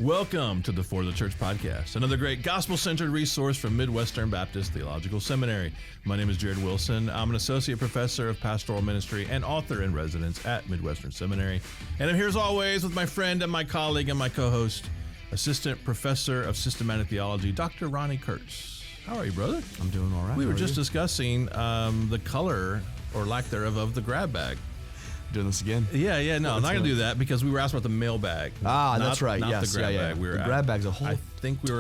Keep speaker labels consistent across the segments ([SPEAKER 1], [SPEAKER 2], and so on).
[SPEAKER 1] Welcome to the For the Church podcast, another great gospel-centered resource from Midwestern Baptist Theological Seminary. My name is Jared Wilson. I'm an associate professor of pastoral ministry and author in residence at Midwestern Seminary. And I'm here as always with my friend and my colleague and my co-host, assistant professor of systematic theology, Dr. Ronni Kurtz. How are you, brother?
[SPEAKER 2] I'm doing all right.
[SPEAKER 1] We were just discussing the color or lack thereof of the grab bag.
[SPEAKER 2] Doing this again?
[SPEAKER 1] No, I'm not going to do that because we were asked about the mail bag.
[SPEAKER 2] That's right.
[SPEAKER 1] Not
[SPEAKER 2] Yes,
[SPEAKER 1] the grab bag.
[SPEAKER 2] The grab bag's a whole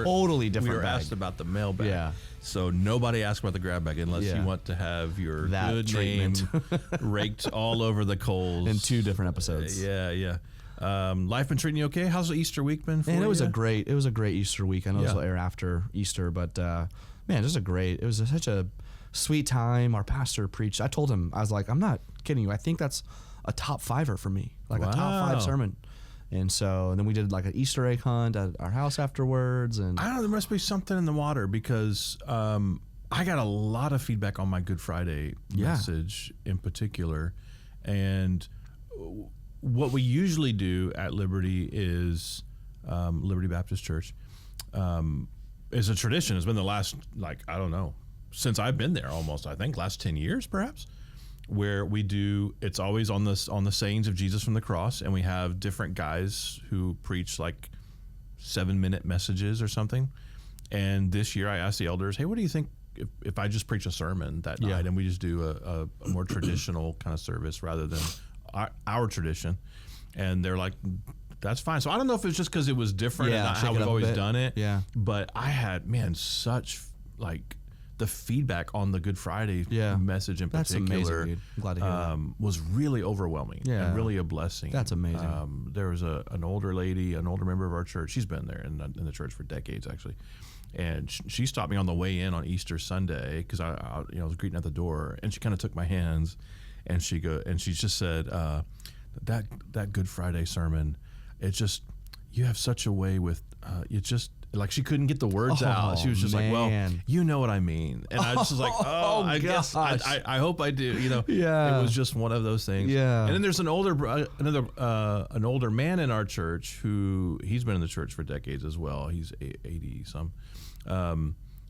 [SPEAKER 2] totally different
[SPEAKER 1] We were
[SPEAKER 2] bag.
[SPEAKER 1] asked about the mail bag.
[SPEAKER 2] Yeah.
[SPEAKER 1] So nobody asked about the grab bag unless you want to have your
[SPEAKER 2] That
[SPEAKER 1] good
[SPEAKER 2] treatment.
[SPEAKER 1] name raked all over the coals.
[SPEAKER 2] In 2 different episodes.
[SPEAKER 1] Yeah. Life been treating you okay? How's the Easter week been for you?
[SPEAKER 2] And it was a great Easter week. I know this will air after Easter, but man, it was such a sweet time. Our pastor preached. I told him, I was like, I'm not kidding you. I think that's a top 5er for me, like a top 5 sermon. And then we did like an Easter egg hunt at our house afterwards. And
[SPEAKER 1] I don't know, there must be something in the water because I got a lot of feedback on my Good Friday message in particular. And what we usually do at Liberty is Liberty Baptist Church is a tradition. It's been the last, since I've been there almost, I think, last 10 years perhaps, where we do, it's always on the sayings of Jesus from the cross, and we have different guys who preach like 7-minute messages or something. And this year I asked the elders, hey, what do you think if I just preach a sermon that night and we just do a more traditional kind of service rather than our tradition? And they're like, that's fine. So I don't know if it's just because it was different and not how we've always done it.
[SPEAKER 2] Yeah.
[SPEAKER 1] But I had, such the feedback on the Good Friday message in
[SPEAKER 2] That's
[SPEAKER 1] particular
[SPEAKER 2] amazing, dude. I'm glad to hear that.
[SPEAKER 1] was really overwhelming and really a blessing.
[SPEAKER 2] That's amazing.
[SPEAKER 1] There was an older lady, an older member of our church. She's been there in the church for decades, actually. And she stopped me on the way in on Easter Sunday because I was greeting at the door, and she kind of took my hands, and she just said, that Good Friday sermon, it's just, you have such a way with like she couldn't get the words out. She was just like, well, you know what I mean. And I just was like, I guess I hope I do. It was just one of those things.
[SPEAKER 2] Yeah.
[SPEAKER 1] And then there's an older man in our church who he's been in the church for decades as well. He's 80 some.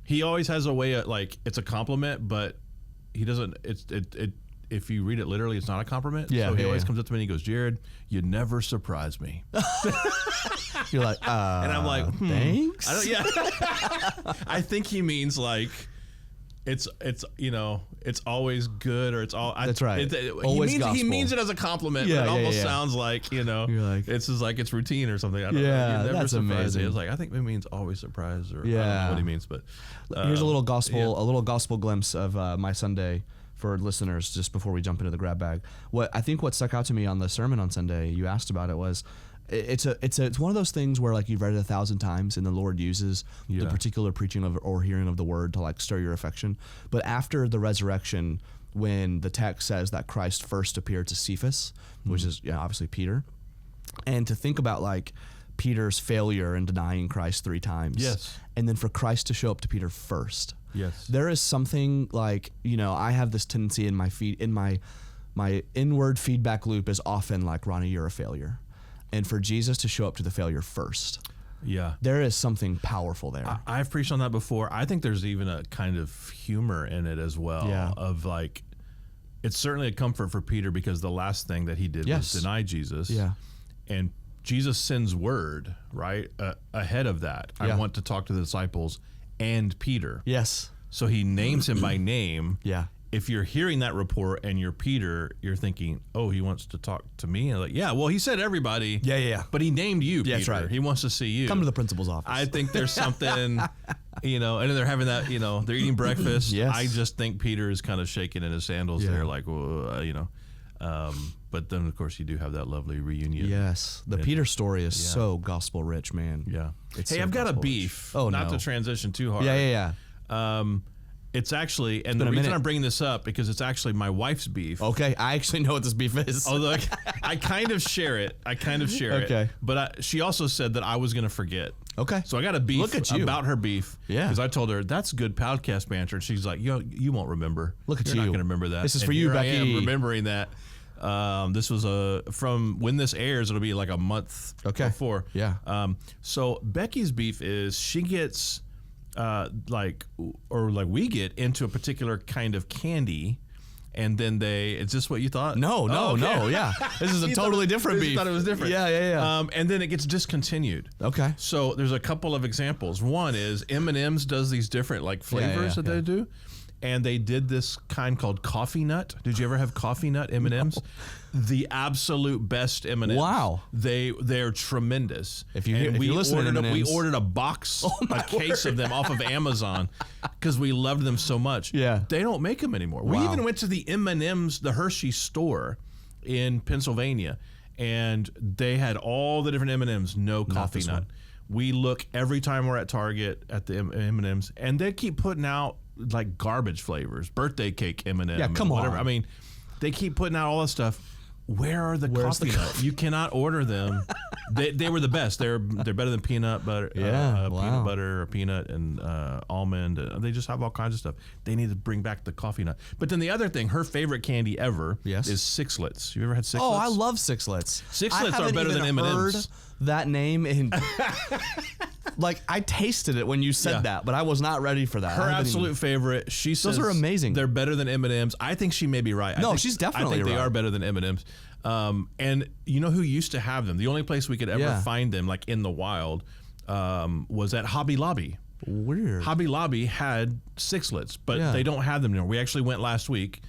[SPEAKER 1] He always has a way of, it's a compliment, but he doesn't. If you read it literally, it's not a compliment. So he always comes up to me and he goes, Jared, you never surprise me.
[SPEAKER 2] You're like,
[SPEAKER 1] and I'm like,
[SPEAKER 2] thanks.
[SPEAKER 1] I think he means it's always good, or it's all.
[SPEAKER 2] That's right.
[SPEAKER 1] Always he means it as a compliment, but it almost sounds like
[SPEAKER 2] You're like,
[SPEAKER 1] it's just like it's routine or something. I don't know. You never
[SPEAKER 2] that's amazing.
[SPEAKER 1] It's like, I think it means always surprised, or I don't know what he means, but
[SPEAKER 2] here's a little gospel glimpse of my Sunday for listeners just before we jump into the grab bag. What stuck out to me on the sermon on Sunday, you asked about it, was it's one of those things where you've read it 1,000 times and the Lord uses the particular preaching of or hearing of the word to stir your affection. But after the resurrection, when the text says that Christ first appeared to Cephas, which is obviously Peter, and to think about Peter's failure in denying Christ 3 times.
[SPEAKER 1] Yes.
[SPEAKER 2] And then for Christ to show up to Peter first.
[SPEAKER 1] Yes.
[SPEAKER 2] There is something I have this tendency in my inward feedback loop is often Ronnie, you're a failure. And for Jesus to show up to the failure first.
[SPEAKER 1] Yeah.
[SPEAKER 2] There is something powerful there.
[SPEAKER 1] I've preached on that before. I think there's even a kind of humor in it as well.
[SPEAKER 2] Yeah.
[SPEAKER 1] Of it's certainly a comfort for Peter because the last thing that he did was deny Jesus.
[SPEAKER 2] Yeah.
[SPEAKER 1] And Jesus sends word, right, ahead of that. I want to talk to the disciples and Peter.
[SPEAKER 2] Yes.
[SPEAKER 1] So he names him by name.
[SPEAKER 2] Yeah.
[SPEAKER 1] If you're hearing that report and you're Peter, you're thinking, oh, he wants to talk to me. And well, he said everybody.
[SPEAKER 2] Yeah.
[SPEAKER 1] But he named you, Peter.
[SPEAKER 2] That's right.
[SPEAKER 1] He wants to see you.
[SPEAKER 2] Come to the principal's office.
[SPEAKER 1] I think there's something, and then they're having that, they're eating breakfast.
[SPEAKER 2] Yes.
[SPEAKER 1] I just think Peter is kind of shaking in his sandals there, but then, of course, you do have that lovely reunion.
[SPEAKER 2] Yes. The Peter story is so gospel rich, man.
[SPEAKER 1] Yeah.
[SPEAKER 2] It's
[SPEAKER 1] I've got a beef.
[SPEAKER 2] Oh,
[SPEAKER 1] not to transition too hard.
[SPEAKER 2] Yeah.
[SPEAKER 1] It's actually, and the reason I'm bringing this up, because it's actually my wife's beef.
[SPEAKER 2] Okay, I actually know what this beef is.
[SPEAKER 1] Although I kind of share it.
[SPEAKER 2] Okay.
[SPEAKER 1] But she also said that I was going to forget.
[SPEAKER 2] Okay.
[SPEAKER 1] So I got a beef about her beef.
[SPEAKER 2] Yeah.
[SPEAKER 1] Because I told her, that's good podcast banter. And she's like, you won't remember.
[SPEAKER 2] Look at
[SPEAKER 1] You're
[SPEAKER 2] you.
[SPEAKER 1] not going to remember that.
[SPEAKER 2] This is
[SPEAKER 1] and
[SPEAKER 2] for you,
[SPEAKER 1] here
[SPEAKER 2] Becky.
[SPEAKER 1] I am remembering that. This was from when this airs, it'll be like a month before.
[SPEAKER 2] Yeah.
[SPEAKER 1] So Becky's beef is she gets we get into a particular kind of candy. And then is this what you thought?
[SPEAKER 2] No, yeah. This is a totally different beef.
[SPEAKER 1] You thought it was different.
[SPEAKER 2] Yeah.
[SPEAKER 1] And then it gets discontinued.
[SPEAKER 2] Okay.
[SPEAKER 1] So there's a couple of examples. One is M&M's does these different flavors that they do. And they did this kind called coffee nut. Did you ever have coffee nut M&M's? No. The absolute best M&M's.
[SPEAKER 2] Wow.
[SPEAKER 1] They're tremendous.
[SPEAKER 2] If you're listening to M&M's.
[SPEAKER 1] We ordered a box, a case of them off of Amazon because we loved them so much.
[SPEAKER 2] Yeah.
[SPEAKER 1] They don't make them anymore. Wow. We even went to the M&M's, the Hershey store in Pennsylvania, and they had all the different M&M's, no coffee nut. We look every time we're at Target at the M&M's, and they keep putting out garbage flavors, birthday cake M&M.
[SPEAKER 2] Yeah, come on.
[SPEAKER 1] I mean, they keep putting out all this stuff. Where's the coffee nut? You cannot order them. They were the best. They're better than peanut butter. Peanut butter or peanut and almond. They just have all kinds of stuff. They need to bring back the coffee nut. But then the other thing, her favorite candy ever is Sixlets. You ever had Sixlets?
[SPEAKER 2] Oh, I love Sixlets.
[SPEAKER 1] Sixlets are better than M&M's.
[SPEAKER 2] Heard that name in I tasted it when you said that, but I was not ready for that.
[SPEAKER 1] Her absolute favorite. She says
[SPEAKER 2] those are amazing.
[SPEAKER 1] They're better than M&M's. I think she may be right.
[SPEAKER 2] She's definitely
[SPEAKER 1] I think
[SPEAKER 2] right.
[SPEAKER 1] they are better than M&M's. And you know who used to have them? The only place we could ever find them in the wild was at Hobby Lobby.
[SPEAKER 2] Weird.
[SPEAKER 1] Hobby Lobby had Sixlets, but they don't have them anymore. We actually went last week.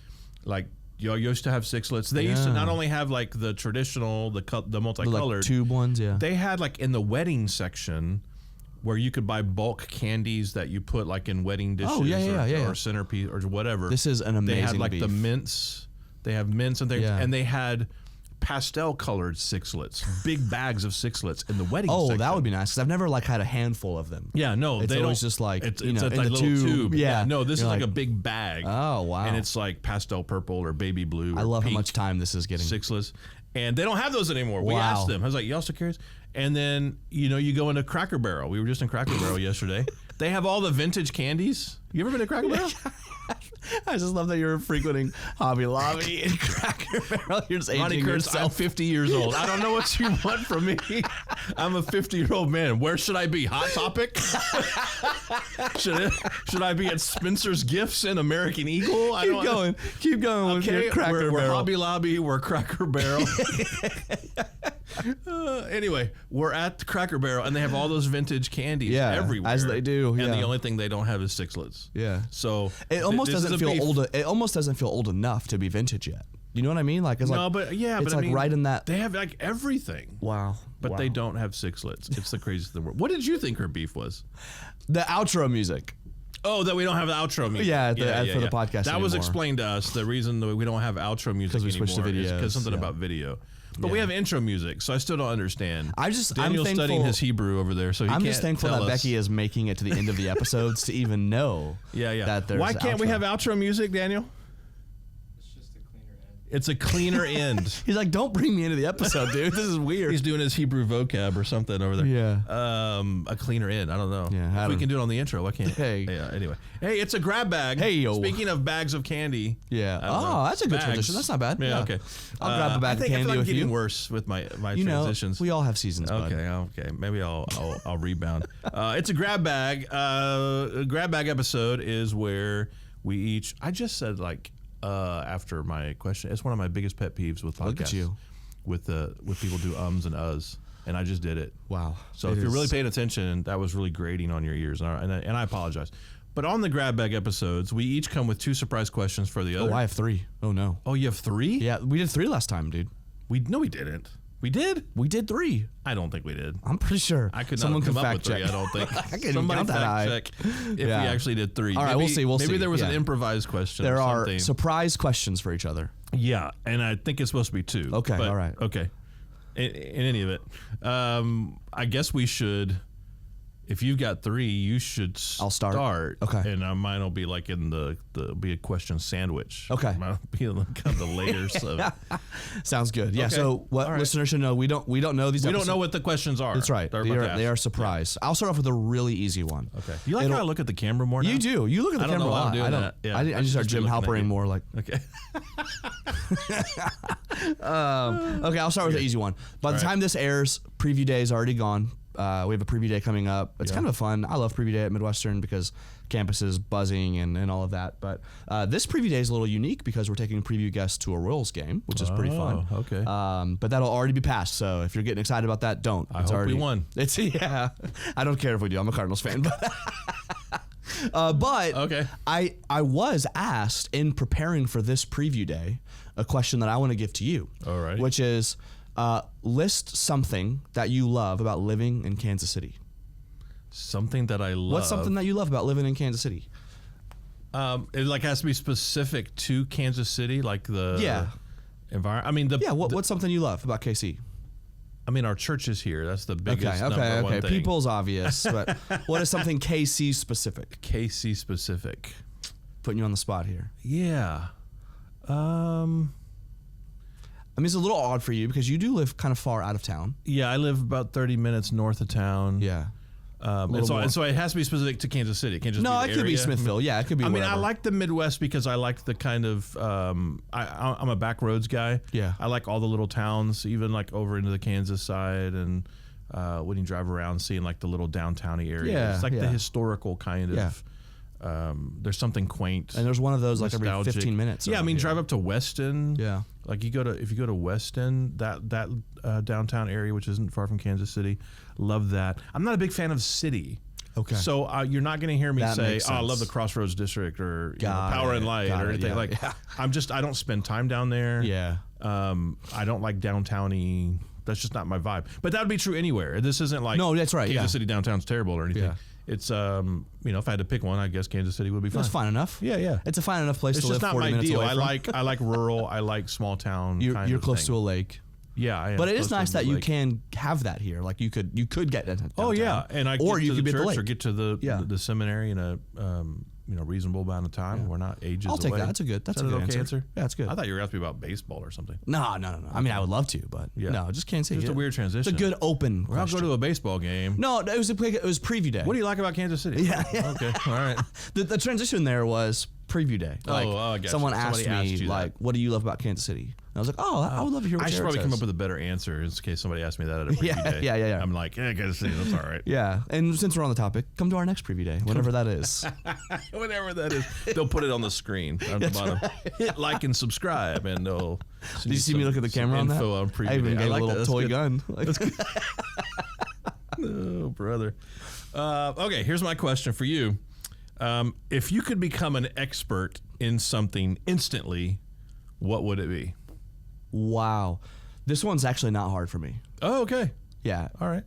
[SPEAKER 1] Y'all used to have Sixlets. They used to not only have the traditional, the multicolored
[SPEAKER 2] tube ones. Yeah.
[SPEAKER 1] They had in the wedding section where you could buy bulk candies that you put in wedding dishes or centerpiece or whatever.
[SPEAKER 2] This is an amazing.
[SPEAKER 1] They had
[SPEAKER 2] beef.
[SPEAKER 1] the mints. They have mints and things, and they had pastel colored Sixlets, big bags of Sixlets in the wedding section.
[SPEAKER 2] That would be nice because I've never had a handful of them.
[SPEAKER 1] Yeah, no,
[SPEAKER 2] it's
[SPEAKER 1] they
[SPEAKER 2] always
[SPEAKER 1] don't.
[SPEAKER 2] just
[SPEAKER 1] it's
[SPEAKER 2] in
[SPEAKER 1] a
[SPEAKER 2] the
[SPEAKER 1] little tube.
[SPEAKER 2] Yeah,
[SPEAKER 1] no, this is a big bag.
[SPEAKER 2] Oh wow!
[SPEAKER 1] And it's pastel purple or baby blue.
[SPEAKER 2] I love how much time this is getting.
[SPEAKER 1] Sixlets, and they don't have those anymore. We asked them. I was like, y'all still curious? And then you go into Cracker Barrel. We were just in Cracker Barrel yesterday. They have all the vintage candies. You ever been to Cracker Barrel?
[SPEAKER 2] I just love that you're frequenting Hobby Lobby and Cracker Barrel. You're just aging yourself.
[SPEAKER 1] I'm 50 years old. I don't know what you want from me. I'm a 50-year-old man. Where should I be? Hot Topic? Should I be at Spencer's Gifts and American Eagle?
[SPEAKER 2] Keep going with your Cracker Barrel.
[SPEAKER 1] We're Hobby Lobby. We're Cracker Barrel. Anyway, we're at the Cracker Barrel, and they have all those vintage candies everywhere.
[SPEAKER 2] As they do.
[SPEAKER 1] And the only thing they don't have is Sixlets.
[SPEAKER 2] Yeah.
[SPEAKER 1] So
[SPEAKER 2] it almost doesn't feel old. It almost doesn't feel old enough to be vintage yet. You know what I mean? It's right in that.
[SPEAKER 1] They have everything.
[SPEAKER 2] Wow.
[SPEAKER 1] But they don't have Sixlets. It's the craziest thing in the world. What did you think her beef was?
[SPEAKER 2] The outro music.
[SPEAKER 1] Oh, that we don't have the outro music.
[SPEAKER 2] For the podcast.
[SPEAKER 1] That was explained to us. The reason that we don't have outro music
[SPEAKER 2] because we switched to video.
[SPEAKER 1] Because something about video. But we have intro music, so I still don't understand. Daniel's studying his Hebrew over there, so I'm
[SPEAKER 2] just thankful that Becky is making it to the end of the episodes to even know. That there's
[SPEAKER 1] Why can't we have outro music, Daniel? It's a cleaner end.
[SPEAKER 2] He's like, don't bring me into the episode, dude. This is weird.
[SPEAKER 1] He's doing his Hebrew vocab or something over there.
[SPEAKER 2] Yeah.
[SPEAKER 1] A cleaner end. I don't know.
[SPEAKER 2] Yeah.
[SPEAKER 1] If we can do it on the intro, why can't?
[SPEAKER 2] Hey.
[SPEAKER 1] Yeah. Anyway. Hey, it's a grab bag.
[SPEAKER 2] Hey, yo.
[SPEAKER 1] Speaking of bags of candy.
[SPEAKER 2] Yeah. That's a good transition. That's not bad.
[SPEAKER 1] Yeah. Okay.
[SPEAKER 2] I'll grab a bag of candy with you.
[SPEAKER 1] I think I'm getting worse with my transitions.
[SPEAKER 2] We all have seasons.
[SPEAKER 1] Okay. Maybe I'll rebound. It's a grab bag. A grab bag episode is where we each. I just said after my question, it's one of my biggest pet peeves with podcasts.
[SPEAKER 2] Look at you.
[SPEAKER 1] With people do ums and uhs, and I just did it.
[SPEAKER 2] Wow.
[SPEAKER 1] So if you're really paying attention, that was really grating on your ears, and I apologize. But on the grab bag episodes, we each come with 2 surprise questions for the other.
[SPEAKER 2] Oh, I have 3. Oh no.
[SPEAKER 1] Oh, you have 3?
[SPEAKER 2] Yeah, we did 3 last time, dude.
[SPEAKER 1] No, we didn't. We did?
[SPEAKER 2] We did 3.
[SPEAKER 1] I don't think we did.
[SPEAKER 2] I'm pretty sure.
[SPEAKER 1] I could not come up with 3, I don't think.
[SPEAKER 2] I can't even count that high.
[SPEAKER 1] Check if we actually did 3.
[SPEAKER 2] All right, we'll see.
[SPEAKER 1] Maybe there was an improvised question.
[SPEAKER 2] There
[SPEAKER 1] or something.
[SPEAKER 2] Are surprise questions for each other.
[SPEAKER 1] Yeah, and I think it's supposed to be 2.
[SPEAKER 2] Okay, all right.
[SPEAKER 1] Okay. In any event, I guess we should. if you've got 3, you should
[SPEAKER 2] I'll start. Okay.
[SPEAKER 1] And mine will be like in the be a question sandwich.
[SPEAKER 2] Okay.
[SPEAKER 1] Mine will be in kind of the layers of.
[SPEAKER 2] Sounds good. Yeah.
[SPEAKER 1] Okay.
[SPEAKER 2] So what listeners should know, we don't know these.
[SPEAKER 1] We don't know what the questions are.
[SPEAKER 2] That's right. They are surprise. Yeah. I'll start off with a really easy one.
[SPEAKER 1] Okay. You like how I look at the camera more now?
[SPEAKER 2] You do. You look at the camera a lot. I don't. Yeah. I just start Jim Halpering more like.
[SPEAKER 1] Okay.
[SPEAKER 2] Okay. I'll start with the easy one. By the time this airs, preview day is already gone. We have a preview day coming up. It's kind of fun. I love preview day at Midwestern because campus is buzzing and all of that. But this preview day is a little unique because we're taking preview guests to a Royals game, which is pretty fun.
[SPEAKER 1] Okay.
[SPEAKER 2] But that'll already be passed. So if you're getting excited about that, don't.
[SPEAKER 1] I hope we won.
[SPEAKER 2] I don't care if we do. I'm a Cardinals fan. But
[SPEAKER 1] okay.
[SPEAKER 2] I was asked in preparing for this preview day a question that I want to give to you.
[SPEAKER 1] All right.
[SPEAKER 2] Which is list something that you love about living in Kansas City.
[SPEAKER 1] Something that I love.
[SPEAKER 2] What's something that you love about living in Kansas City?
[SPEAKER 1] It like has to be specific to Kansas City, like the environment. I mean,
[SPEAKER 2] what's something you love about KC?
[SPEAKER 1] I mean, our church is here. That's the biggest number one thing.
[SPEAKER 2] People's obvious, but what is something KC specific?
[SPEAKER 1] KC specific.
[SPEAKER 2] Putting you on the spot here.
[SPEAKER 1] Yeah.
[SPEAKER 2] I mean, it's a little odd for you because you do live kind of far out of town.
[SPEAKER 1] Yeah, I live about 30 minutes north of town.
[SPEAKER 2] Yeah.
[SPEAKER 1] And so it has to be specific to Kansas City. It can't just be the
[SPEAKER 2] it could
[SPEAKER 1] area.
[SPEAKER 2] be Smithville. Yeah, it could be wherever.
[SPEAKER 1] I like the Midwest because I like the kind of I'm a back roads guy.
[SPEAKER 2] Yeah.
[SPEAKER 1] I like all the little towns, even like over into the Kansas side, and when you drive around, seeing like the little downtown-y areas.
[SPEAKER 2] Yeah,
[SPEAKER 1] it's like the historical kind of. There's something quaint,
[SPEAKER 2] and there's one of those like every
[SPEAKER 1] nostalgic.
[SPEAKER 2] 15 minutes.
[SPEAKER 1] Yeah, I mean, drive up to Weston.
[SPEAKER 2] Yeah,
[SPEAKER 1] like if you go to Weston, that downtown area, which isn't far from Kansas City, love that. I'm not a big fan of city.
[SPEAKER 2] Okay.
[SPEAKER 1] So you're not going to hear me say, "Oh, I love the Crossroads District" or Power and Light or anything I don't spend time down there.
[SPEAKER 2] Yeah.
[SPEAKER 1] I don't like downtowny. That's just not my vibe. But that would be true anywhere. This isn't like
[SPEAKER 2] that's right.
[SPEAKER 1] Kansas City downtown's terrible or anything.
[SPEAKER 2] Yeah.
[SPEAKER 1] It's if I had to pick one, I guess Kansas City would be fine.
[SPEAKER 2] That's fine enough.
[SPEAKER 1] Yeah.
[SPEAKER 2] It's a fine enough place to live.
[SPEAKER 1] It's just not
[SPEAKER 2] 40
[SPEAKER 1] my
[SPEAKER 2] minutes
[SPEAKER 1] deal.
[SPEAKER 2] away from.
[SPEAKER 1] I like rural. I like small town.
[SPEAKER 2] You're close
[SPEAKER 1] to
[SPEAKER 2] a lake.
[SPEAKER 1] Yeah, I am.
[SPEAKER 2] But it is nice that you can have that here. Like you could get downtown.
[SPEAKER 1] Oh yeah, and
[SPEAKER 2] you could be at the lake
[SPEAKER 1] or get to the seminary in a reasonable amount of time. We're not ages away.
[SPEAKER 2] I'll take that. That's a good answer. Yeah, that's good.
[SPEAKER 1] I thought you were asking me about baseball or something.
[SPEAKER 2] No. I mean, I would love to, but no, just can't say.
[SPEAKER 1] It's a weird transition.
[SPEAKER 2] It's a good open question.
[SPEAKER 1] I'll go to a baseball game.
[SPEAKER 2] No, it was preview day.
[SPEAKER 1] What do you like about Kansas City?
[SPEAKER 2] Yeah.
[SPEAKER 1] Okay. All right.
[SPEAKER 2] The transition there was preview day. Like,
[SPEAKER 1] I guess
[SPEAKER 2] someone asked me, like, what do you love about Kansas City? And I was like, I would love to hear what
[SPEAKER 1] I should probably
[SPEAKER 2] says.
[SPEAKER 1] come up with a better answer in case somebody asked me that at a preview day.
[SPEAKER 2] Yeah.
[SPEAKER 1] I'm like, Kansas City, that's all right.
[SPEAKER 2] Yeah. And since we're on the topic, come to our next preview day, whenever that is.
[SPEAKER 1] Whenever that is. They'll put it on the screen on the bottom. Hit like and subscribe, and they'll.
[SPEAKER 2] Did you see me look at the camera on that?
[SPEAKER 1] Info on preview
[SPEAKER 2] I even
[SPEAKER 1] day.
[SPEAKER 2] got
[SPEAKER 1] I
[SPEAKER 2] a little toy gun.
[SPEAKER 1] Oh, brother. Okay, here's my question for you. If you could become an expert in something instantly, what would it be?
[SPEAKER 2] Wow. This one's actually not hard for me.
[SPEAKER 1] Oh, okay.
[SPEAKER 2] Yeah.
[SPEAKER 1] All right.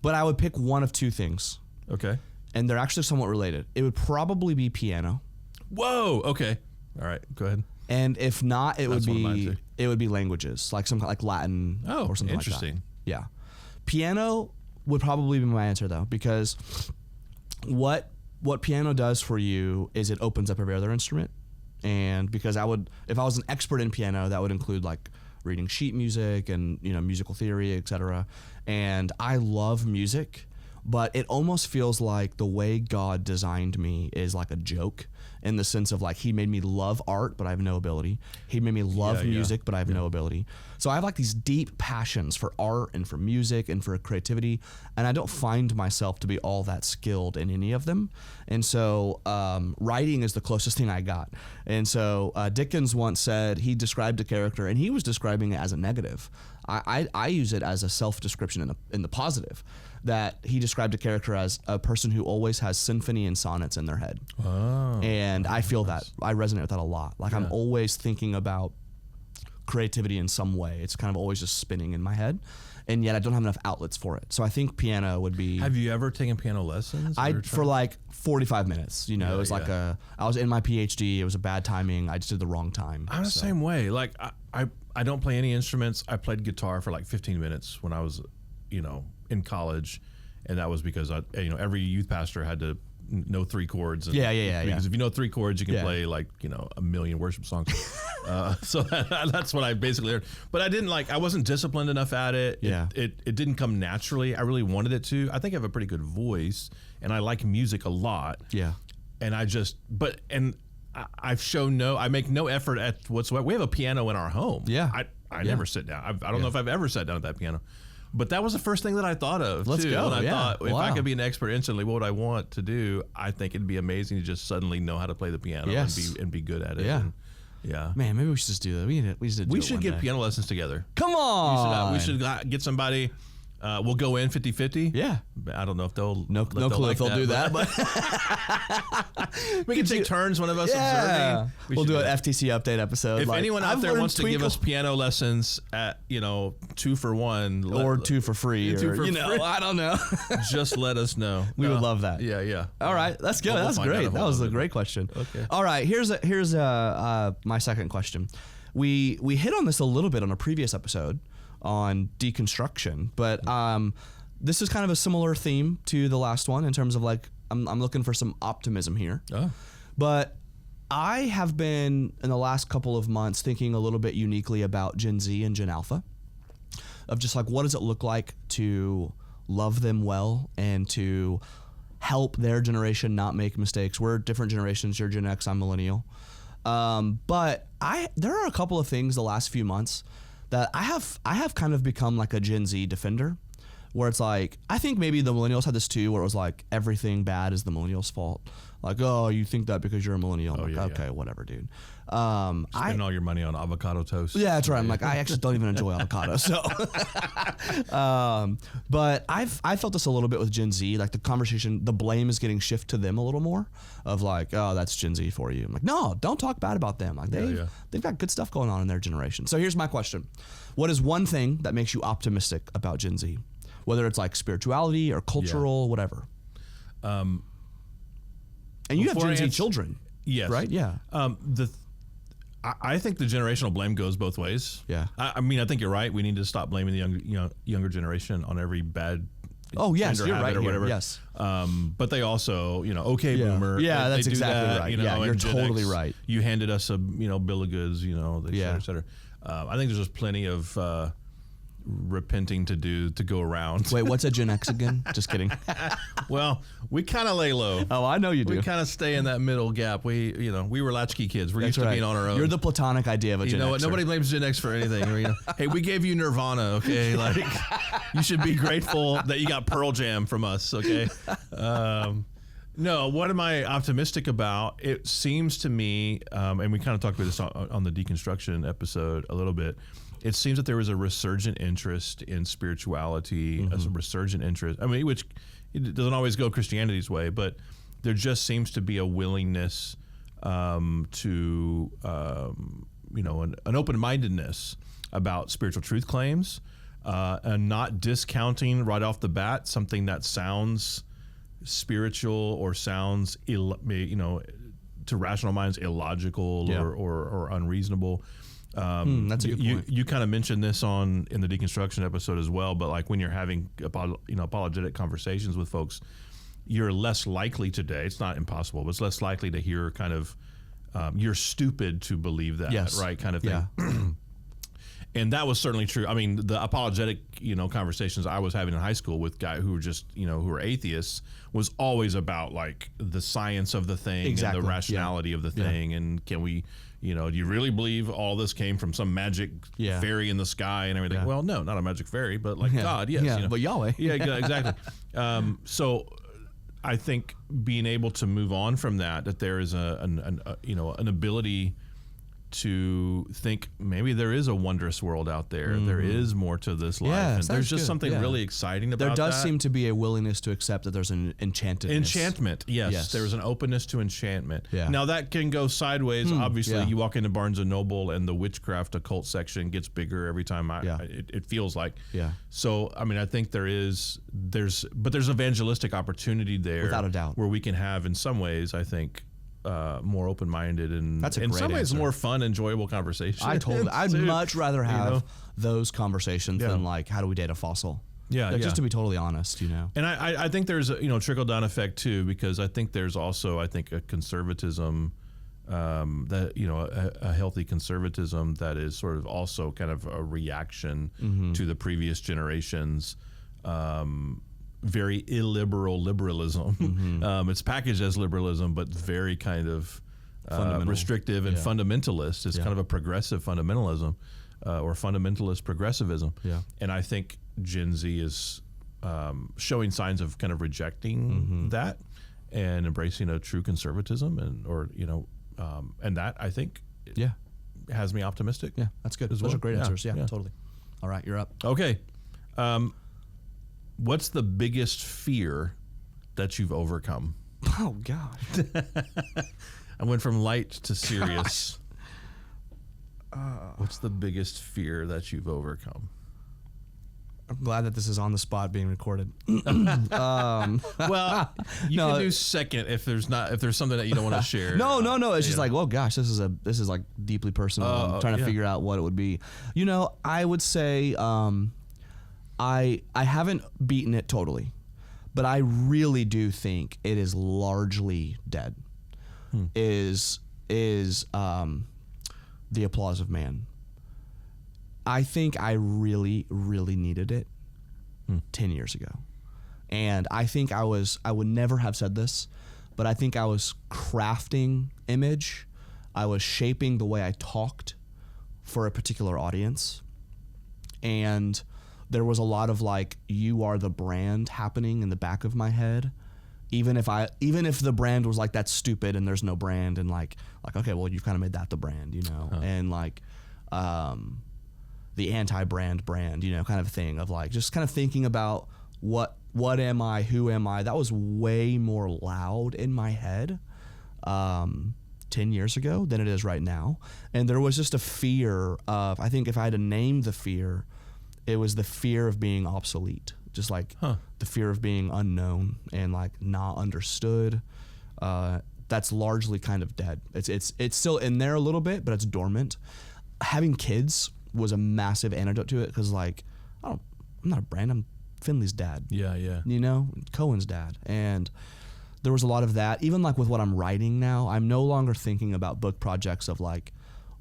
[SPEAKER 2] But I would pick one of two things.
[SPEAKER 1] Okay.
[SPEAKER 2] And they're actually somewhat related. It would probably be piano.
[SPEAKER 1] Whoa. Okay. All right. Go ahead.
[SPEAKER 2] And if not, it would
[SPEAKER 1] be
[SPEAKER 2] languages, like something like Latin or something like that.
[SPEAKER 1] Interesting.
[SPEAKER 2] Yeah. Piano would probably be my answer though, because what piano does for you is it opens up every other instrument. And because if I was an expert in piano, that would include like reading sheet music and, musical theory, etc. And I love music, but it almost feels like the way God designed me is like a joke, in the sense of like he made me love art, but I have no ability. He made me love music, but I have no ability. So I have like these deep passions for art and for music and for creativity, and I don't find myself to be all that skilled in any of them. And so writing is the closest thing I got. And so Dickens once said, he described a character, and he was describing it as a negative. I use it as a self-description in the positive, that he described a character as a person who always has symphony and sonnets in their head.
[SPEAKER 1] Oh,
[SPEAKER 2] and I feel that. I resonate with that a lot. Like I'm always thinking about creativity in some way. It's kind of always just spinning in my head, and yet I don't have enough outlets for it. So I think piano would be.
[SPEAKER 1] Have you ever taken piano lessons?
[SPEAKER 2] For like 45 minutes. It was like I was in my PhD. It was a bad timing. I just did the wrong time.
[SPEAKER 1] I'm the same way. Like I don't play any instruments. I played guitar for like 15 minutes when I was, in college, and that was because every youth pastor had to know 3 chords. And, because if you know 3 chords, you can play like a million worship songs. So that's what I basically learned. But I wasn't disciplined enough at it. It didn't come naturally. I really wanted it to. I think I have a pretty good voice, and I like music a lot.
[SPEAKER 2] Yeah.
[SPEAKER 1] And I make no effort at whatsoever. We have a piano in our home.
[SPEAKER 2] Yeah.
[SPEAKER 1] I never sit down. I don't know if I've ever sat down at that piano. But that was the first thing that I thought of.
[SPEAKER 2] Let's
[SPEAKER 1] too.
[SPEAKER 2] go.
[SPEAKER 1] And I thought, if I could be an expert instantly, what would I want to do? I think it'd be amazing to just suddenly know how to play the piano and be good at it.
[SPEAKER 2] Yeah.
[SPEAKER 1] Yeah.
[SPEAKER 2] Man, maybe we should just do that. We should
[SPEAKER 1] get piano lessons together.
[SPEAKER 2] Come on.
[SPEAKER 1] We should get somebody. We'll go in 50-50.
[SPEAKER 2] Yeah.
[SPEAKER 1] I don't know if they'll
[SPEAKER 2] no clue if they'll do that, but
[SPEAKER 1] we can take turns, one of us observing.
[SPEAKER 2] We'll do an FTC update episode.
[SPEAKER 1] If anyone out there wants to give us piano lessons at 2 for 1
[SPEAKER 2] or 2 for free, I don't know.
[SPEAKER 1] Just let us know.
[SPEAKER 2] We would love that.
[SPEAKER 1] Yeah.
[SPEAKER 2] All right, that's good. That's great. That was a great question.
[SPEAKER 1] Okay.
[SPEAKER 2] All right, here's my second question. We hit on this a little bit on a previous episode on deconstruction, but this is kind of a similar theme to the last one in terms of I'm looking for some optimism here. But I have been in the last couple of months thinking a little bit uniquely about Gen Z and Gen Alpha, of just what does it look like to love them well and to help their generation not make mistakes. We're different generations. You're Gen X, I'm millennial. But there are a couple of things the last few months that I have kind of become a Gen Z defender, where it's I think maybe the millennials had this too, where it was everything bad is the millennials' fault. Oh, you think that because you're a millennial. Okay, whatever, dude.
[SPEAKER 1] Spend all your money on avocado toast.
[SPEAKER 2] Yeah, that's right. I'm I actually don't even enjoy avocado. So, but I felt this a little bit with Gen Z. The conversation, the blame is getting shifted to them a little more. Of oh, that's Gen Z for you. I'm no, don't talk bad about them. They've got good stuff going on in their generation. So here's my question: what is one thing that makes you optimistic about Gen Z? Whether it's spirituality or cultural, whatever. And you have Gen Z children.
[SPEAKER 1] Yes.
[SPEAKER 2] Right? Yeah.
[SPEAKER 1] I think the generational blame goes both ways.
[SPEAKER 2] Yeah.
[SPEAKER 1] I think you're right. We need to stop blaming the younger generation on every bad
[SPEAKER 2] yes, you're right
[SPEAKER 1] or whatever.
[SPEAKER 2] Here. Yes.
[SPEAKER 1] But they also, boomer.
[SPEAKER 2] Yeah, that's exactly right. Yeah, you're totally right.
[SPEAKER 1] You handed us a, bill of goods, et cetera. I think there's just plenty of repenting to go around.
[SPEAKER 2] Wait, what's a Gen X again? Just kidding.
[SPEAKER 1] Well, we kind of lay low.
[SPEAKER 2] Oh, I know you do.
[SPEAKER 1] We kind of stay in that middle gap. We were latchkey kids. We're used to being on our own.
[SPEAKER 2] You're the platonic idea of a Gen X.
[SPEAKER 1] You know what? Nobody blames Gen X for anything. Hey, we gave you Nirvana, okay? You should be grateful that you got Pearl Jam from us, okay? No, what am I optimistic about? It seems to me, and we kind of talked about this on the deconstruction episode a little bit. It seems that there was a resurgent interest in spirituality, a resurgent interest. Which it doesn't always go Christianity's way, but there just seems to be a willingness to, an open-mindedness about spiritual truth claims, and not discounting right off the bat something that sounds spiritual or sounds, to rational minds illogical or unreasonable.
[SPEAKER 2] That's a good point.
[SPEAKER 1] You kind of mentioned this in the deconstruction episode as well, but when you're having apologetic conversations with folks, you're less likely today. It's not impossible, but it's less likely to hear kind of you're stupid to believe that, right? Kind of thing.
[SPEAKER 2] Yeah.
[SPEAKER 1] And that was certainly true. The apologetic, conversations I was having in high school with guys who were just, who were atheists was always about the science of the thing and the rationality of the thing, and can we. Do you really believe all this came from some magic fairy in the sky and everything? Yeah. Well, no, not a magic fairy, but God, yes.
[SPEAKER 2] Yeah, but Yahweh.
[SPEAKER 1] Yeah, exactly. So I think being able to move on from that there is an ability to think maybe there is a wondrous world out there. Mm-hmm. There is more to this life.
[SPEAKER 2] Yeah,
[SPEAKER 1] and there's just something really exciting about that.
[SPEAKER 2] There does seem to be a willingness to accept that there's an enchantedness.
[SPEAKER 1] Enchantment, yes. There's an openness to enchantment.
[SPEAKER 2] Yeah.
[SPEAKER 1] Now that can go sideways. Obviously, you walk into Barnes & Noble and the witchcraft occult section gets bigger every time it feels like.
[SPEAKER 2] Yeah.
[SPEAKER 1] So, I think there's evangelistic opportunity there.
[SPEAKER 2] Without a doubt.
[SPEAKER 1] Where we can have, in some ways, I think, more open-minded and
[SPEAKER 2] that's
[SPEAKER 1] in some ways more fun, enjoyable conversation.
[SPEAKER 2] I'd much rather have those conversations than how do we date a fossil?
[SPEAKER 1] Yeah,
[SPEAKER 2] Just to be totally honest, you know.
[SPEAKER 1] And I think there's a trickle down effect too, because I think there's also a conservatism that a healthy conservatism that is sort of also kind of a reaction to the previous generations. Very illiberal liberalism. It's packaged as liberalism, but very kind of restrictive and fundamentalist. It's kind of a progressive fundamentalism or fundamentalist progressivism.
[SPEAKER 2] Yeah.
[SPEAKER 1] And I think Gen Z is showing signs of kind of rejecting that and embracing a true conservatism, and that I think has me optimistic.
[SPEAKER 2] Yeah, that's good. Those are great answers. Yeah, totally. All right, you're up.
[SPEAKER 1] Okay. What's the biggest fear that you've overcome?
[SPEAKER 2] Oh, gosh.
[SPEAKER 1] I went from light to serious. What's the biggest fear that you've overcome?
[SPEAKER 2] I'm glad that this is on the spot being recorded.
[SPEAKER 1] Well, you can do second if there's something that you don't want to share.
[SPEAKER 2] No. It's just like, well, gosh, this is like deeply personal. I'm trying to figure out what it would be. I would say I haven't beaten it totally, but I really do think it is largely dead. Is the applause of man. I think I really, really needed it 10 years ago. And I think I would never have said this, but I think I was crafting image. I was shaping the way I talked for a particular audience. And there was a lot of like, you are the brand happening in the back of my head. Even if the brand was like, that's stupid and there's no brand, and like, okay, well, you've kind of made that the brand, and like, the anti-brand brand, kind of thing of like, just kind of thinking about what am I, who am I? That was way more loud in my head 10 years ago than it is right now. And there was just a fear of, I think if I had to name the fear, it was the fear of being obsolete. Just like the fear of being unknown and like not understood. That's largely kind of dead. It's still in there a little bit, but it's dormant. Having kids was a massive antidote to it, because like, I'm not a brand. I'm Finley's dad.
[SPEAKER 1] Yeah.
[SPEAKER 2] Cohen's dad. And there was a lot of that. Even like with what I'm writing now, I'm no longer thinking about book projects of like,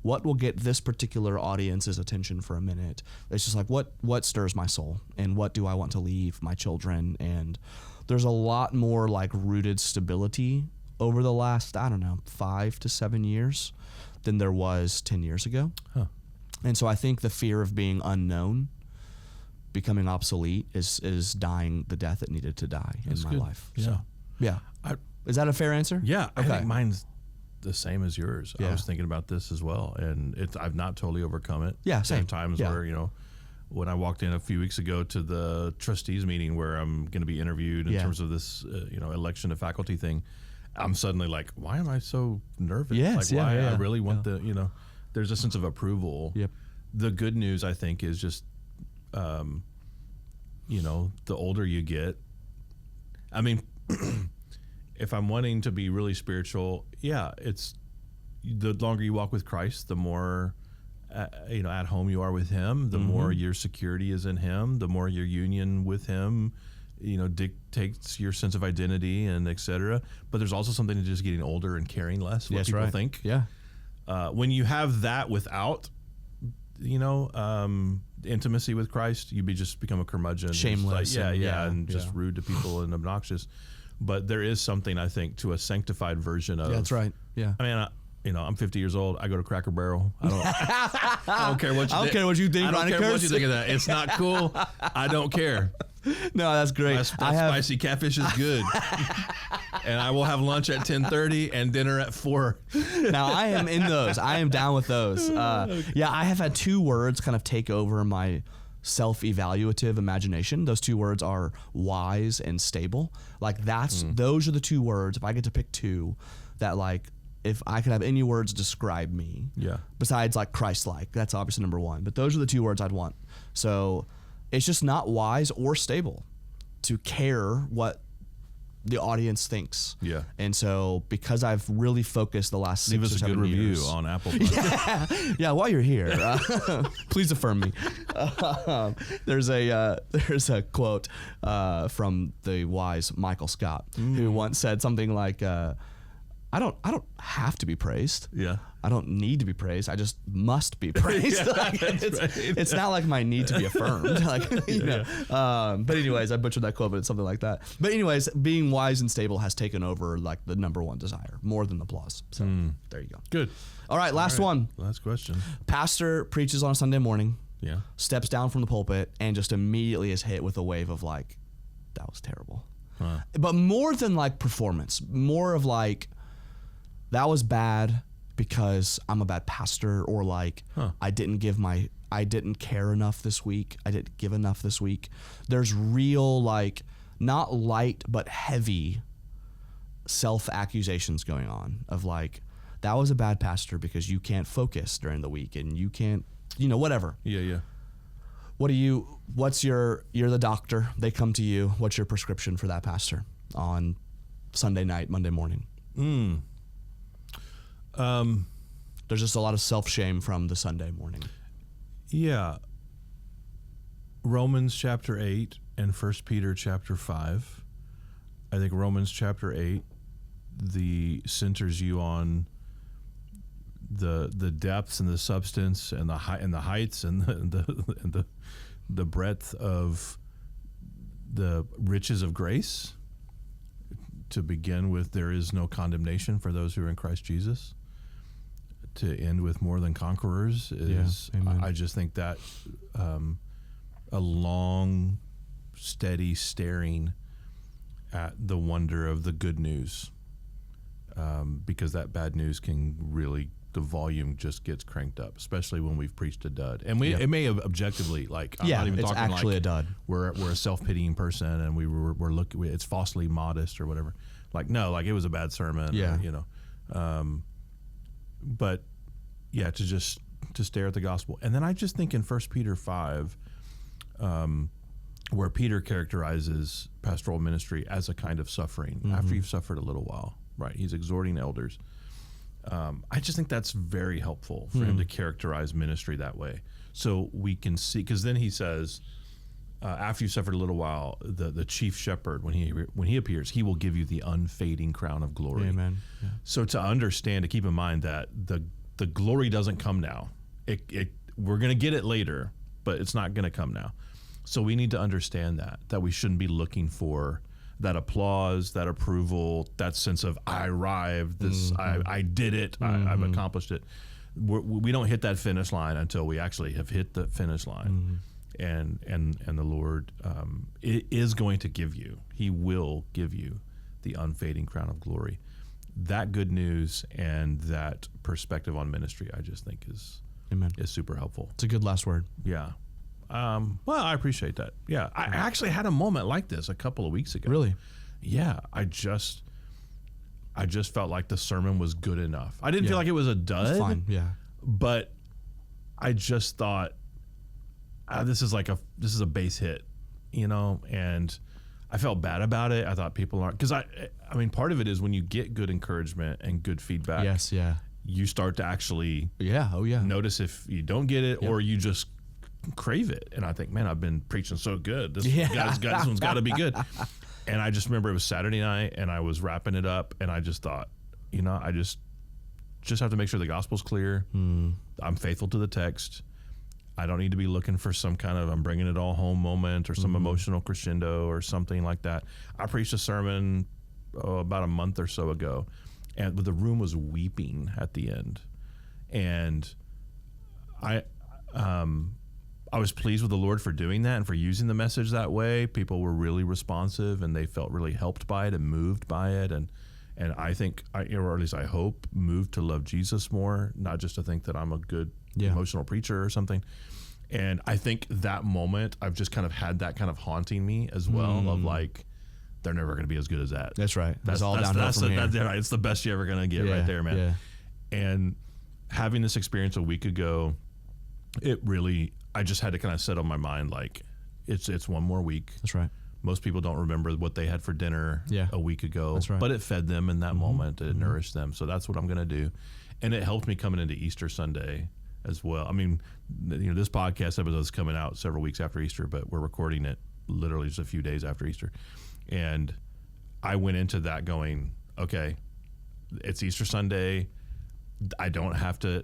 [SPEAKER 2] what will get this particular audience's attention for a minute. It's just like, what stirs my soul, and what do I want to leave my children? And there's a lot more like rooted stability over the last, 5 to 7 years than there was 10 years ago. And so I think the fear of being unknown, becoming obsolete, is dying the death it needed to die in my life.
[SPEAKER 1] Yeah.
[SPEAKER 2] So, yeah. Is that a fair answer?
[SPEAKER 1] Yeah.
[SPEAKER 2] Okay.
[SPEAKER 1] I think mine's the same as yours.
[SPEAKER 2] Yeah.
[SPEAKER 1] I was thinking about this as well, and I've not totally overcome it.
[SPEAKER 2] Yeah, same.
[SPEAKER 1] There are times where, when I walked in a few weeks ago to the trustees meeting where I'm going to be interviewed in terms of this, election to faculty thing, I'm suddenly like, why am I so nervous?
[SPEAKER 2] Yes,
[SPEAKER 1] like, why I really want there's a sense of approval.
[SPEAKER 2] Yep.
[SPEAKER 1] The good news, I think, is just, the older you get, I mean, if I'm wanting to be really spiritual, it's the longer you walk with Christ, the more, at home you are with Him, the more your security is in Him, the more your union with Him, dictates your sense of identity and et cetera. But there's also something to just getting older and caring less what people think.
[SPEAKER 2] Yeah.
[SPEAKER 1] When you have that without, intimacy with Christ, you just become a curmudgeon.
[SPEAKER 2] Shameless.
[SPEAKER 1] And just rude to people and obnoxious. But there is something, I think, to a sanctified version of.
[SPEAKER 2] Yeah, that's right. Yeah.
[SPEAKER 1] I mean, I'm 50 years old. I go to Cracker Barrel. I don't care what you think.
[SPEAKER 2] I don't care what you think.
[SPEAKER 1] I don't care what you think of that. It's not cool. I don't care.
[SPEAKER 2] No, that's great.
[SPEAKER 1] Spicy catfish is good. And I will have lunch at 10:30 and dinner at 4.
[SPEAKER 2] Now, I am in those. I am down with those. I have had 2 words kind of take over my self-evaluative imagination. Those 2 words are wise and stable. Like those are the 2 words. If I get to pick 2 that like, if I could have any words describe me, besides like Christ-like, that's obviously number 1. But those are the 2 words I'd want. So it's just not wise or stable to care what the audience thinks.
[SPEAKER 1] Yeah.
[SPEAKER 2] And so because I've really focused the last 6
[SPEAKER 1] Leave
[SPEAKER 2] or
[SPEAKER 1] us a
[SPEAKER 2] 7
[SPEAKER 1] good review
[SPEAKER 2] years
[SPEAKER 1] on Apple Podcasts.
[SPEAKER 2] yeah, while you're here, please affirm me. There's a quote from the wise Michael Scott, who once said something like, I don't have to be praised.
[SPEAKER 1] Yeah.
[SPEAKER 2] I don't need to be praised. I just must be praised. It's not like my need to be affirmed. But anyways, I butchered that quote, but it's something like that. But anyways, being wise and stable has taken over like the number one desire, more than applause. So there you go.
[SPEAKER 1] Good.
[SPEAKER 2] All right, last one.
[SPEAKER 1] Last question.
[SPEAKER 2] Pastor preaches on a Sunday morning.
[SPEAKER 1] Yeah.
[SPEAKER 2] Steps down from the pulpit and just immediately is hit with a wave of like, that was terrible.
[SPEAKER 1] Huh.
[SPEAKER 2] But more than like performance, more of like, that was bad because I'm a bad pastor, or like I didn't care enough this week. I didn't give enough this week. There's real like not light but heavy self-accusations going on of like, that was a bad pastor because you can't focus during the week and you can't, whatever.
[SPEAKER 1] Yeah.
[SPEAKER 2] You're the doctor. They come to you. What's your prescription for that pastor on Sunday night, Monday morning? There's just a lot of self-shame from the Sunday morning.
[SPEAKER 1] Yeah. Romans chapter 8 and 1 Peter chapter 5. I think Romans chapter 8 centers you on the depths and the substance and the heights and the breadth of the riches of grace. To begin with, there is no condemnation for those who are in Christ Jesus. To end with more than conquerors is, I just think that a long, steady staring at the wonder of the good news, because that bad news can really, the volume just gets cranked up, especially when we've preached a dud. And it may have objectively, like, I'm not even
[SPEAKER 2] it's
[SPEAKER 1] talking
[SPEAKER 2] actually
[SPEAKER 1] like
[SPEAKER 2] a dud.
[SPEAKER 1] We're a self-pitying person and we're looking, it's falsely modest or whatever. Like, no, like it was a bad sermon.
[SPEAKER 2] Yeah.
[SPEAKER 1] Or, but yeah, to stare at the gospel. And then I just think in 1 Peter 5, where Peter characterizes pastoral ministry as a kind of suffering after you've suffered a little while, right? He's exhorting elders. I just think that's very helpful for him to characterize ministry that way. So we can see, because then he says, after you suffered a little while, the chief shepherd, when he appears, he will give you the unfading crown of glory.
[SPEAKER 2] Amen. Yeah.
[SPEAKER 1] So to keep in mind that the glory doesn't come now. We're going to get it later, but it's not going to come now. So we need to understand that we shouldn't be looking for that applause, that approval, that sense of I arrived, I did it, I've accomplished it. We don't hit that finish line until we actually have hit the finish line. And the Lord is going to give you, he will give you the unfading crown of glory. That good news and that perspective on ministry, I just think is super helpful.
[SPEAKER 2] It's a good last word.
[SPEAKER 1] Yeah. Well, I appreciate that. Yeah. I actually had a moment like this a couple of weeks ago.
[SPEAKER 2] Really?
[SPEAKER 1] Yeah. I just felt like the sermon was good enough. I didn't feel like it was a dud.
[SPEAKER 2] It's fine. Yeah.
[SPEAKER 1] But I just thought, this is a base hit, and I felt bad about it. I thought people aren't, because I mean, part of it is when you get good encouragement and good feedback.
[SPEAKER 2] Yes. Yeah.
[SPEAKER 1] You start to actually notice if you don't get it or you just crave it. And I think, man, I've been preaching so good. This one's got to be good. And I just remember it was Saturday night and I was wrapping it up and I just thought, I just have to make sure the gospel's clear. I'm faithful to the text. I don't need to be looking for some kind of I'm bringing it all home moment or some emotional crescendo or something like that. I preached a sermon about a month or so ago, and the room was weeping at the end. And I was pleased with the Lord for doing that and for using the message that way. People were really responsive and they felt really helped by it and moved by it. And I think, or at least I hope, moved to love Jesus more, not just to think that I'm a good emotional preacher or something. And I think that moment, I've just kind of had that kind of haunting me as well of like, they're never going to be as good as that.
[SPEAKER 2] That's right. That's all downhill from here.
[SPEAKER 1] Right. It's the best you're ever going to get right there, man.
[SPEAKER 2] Yeah.
[SPEAKER 1] And having this experience a week ago, I just had to kind of set on my mind, like, it's one more week.
[SPEAKER 2] That's right.
[SPEAKER 1] Most people don't remember what they had for dinner a week ago.
[SPEAKER 2] That's right.
[SPEAKER 1] But it fed them in that moment. It nourished them. So that's what I'm going to do. And it helped me coming into Easter Sunday as well. I mean, this podcast episode is coming out several weeks after Easter, but we're recording it literally just a few days after Easter. And I went into that going, okay, it's Easter Sunday. I don't have to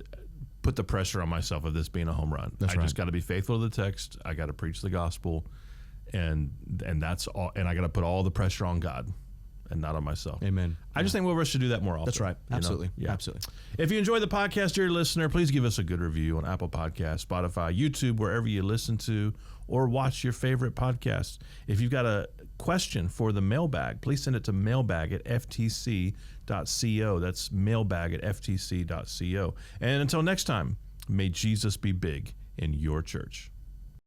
[SPEAKER 1] put the pressure on myself of this being a home run. I just got to be faithful to the text. I got to preach the gospel. And that's all. And I got to put all the pressure on God and not on myself.
[SPEAKER 2] Amen.
[SPEAKER 1] I just think we should do that more often.
[SPEAKER 2] That's right. Absolutely. Absolutely.
[SPEAKER 1] If you enjoy the podcast, dear listener, please give us a good review on Apple Podcasts, Spotify, YouTube, wherever you listen to or watch your favorite podcasts. If you've got a question for the mailbag, please send it to mailbag@ftc.co. That's mailbag@ftc.co. And until next time, may Jesus be big in your church.